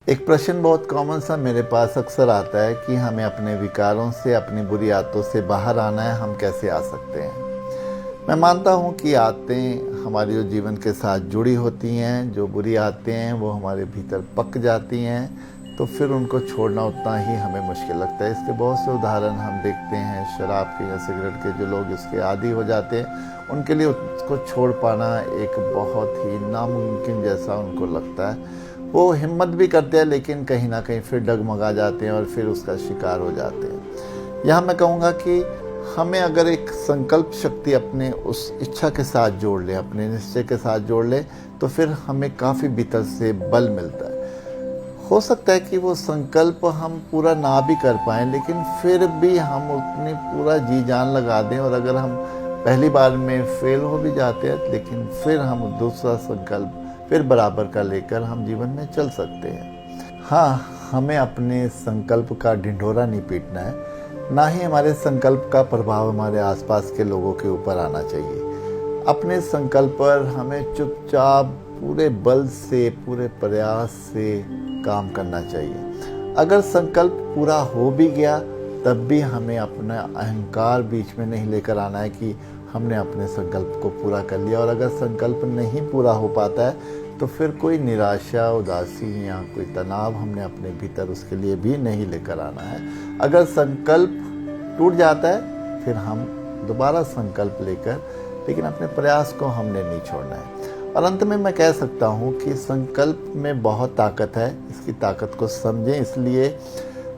एक प्रश्न बहुत कॉमन सा मेरे पास अक्सर आता है कि हमें अपने विकारों से, अपनी बुरी आदतों से बाहर आना है, हम कैसे आ सकते हैं। मैं मानता हूँ कि आदतें हमारे जो जीवन के साथ जुड़ी होती हैं, जो बुरी आदतें हैं वो हमारे भीतर पक जाती हैं, तो फिर उनको छोड़ना उतना ही हमें मुश्किल लगता है। इसके बहुत से उदाहरण हम देखते हैं, शराब के या सिगरेट के जो लोग इसके आदी हो जाते हैं, उनके लिए उसको छोड़ पाना एक बहुत ही नामुमकिन जैसा उनको लगता है। वो हिम्मत भी करते हैं लेकिन कहीं ना कहीं फिर डगमगा जाते हैं और फिर उसका शिकार हो जाते हैं। यहाँ मैं कहूँगा कि हमें अगर एक संकल्प शक्ति अपने उस इच्छा के साथ जोड़ ले, अपने निश्चय के साथ जोड़ ले, तो फिर हमें काफ़ी भीतर से बल मिलता है। हो सकता है कि वो संकल्प हम पूरा ना भी कर पाएँ, लेकिन फिर भी हम उतनी पूरा जी जान लगा दें, और अगर हम पहली बार में फेल हो भी जाते हैं लेकिन फिर हम दूसरा संकल्प फिर बराबर का लेकर हम जीवन में चल सकते हैं। हाँ, हमें अपने संकल्प का ढिंढोरा नहीं पीटना है, ना ही हमारे संकल्प का प्रभाव हमारे आसपास के लोगों के ऊपर आना चाहिए। अपने संकल्प पर हमें चुपचाप पूरे बल से, पूरे प्रयास से काम करना चाहिए। अगर संकल्प पूरा हो भी गया तब भी हमें अपना अहंकार बीच में नहीं लेकर आना है कि हमने अपने संकल्प को पूरा कर लिया। और अगर संकल्प नहीं पूरा हो पाता है तो फिर कोई निराशा, उदासी या कोई तनाव हमने अपने भीतर उसके लिए भी नहीं लेकर आना है। अगर संकल्प टूट जाता है फिर हम दोबारा संकल्प लेकर, लेकिन अपने प्रयास को हमने नहीं छोड़ना है। और अंत में मैं कह सकता हूँ कि संकल्प में बहुत ताकत है, इसकी ताकत को समझें। इसलिए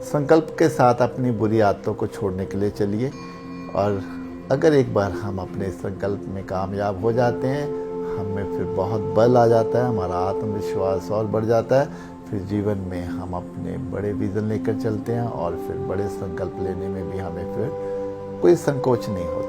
संकल्प के साथ अपनी बुरी आदतों को छोड़ने के लिए चलिए, और अगर एक बार हम अपने संकल्प में कामयाब हो जाते हैं, हमें फिर बहुत बल आ जाता है, हमारा आत्मविश्वास और बढ़ जाता है। फिर जीवन में हम अपने बड़े विजन लेकर चलते हैं और फिर बड़े संकल्प लेने में भी हमें फिर कोई संकोच नहीं होता।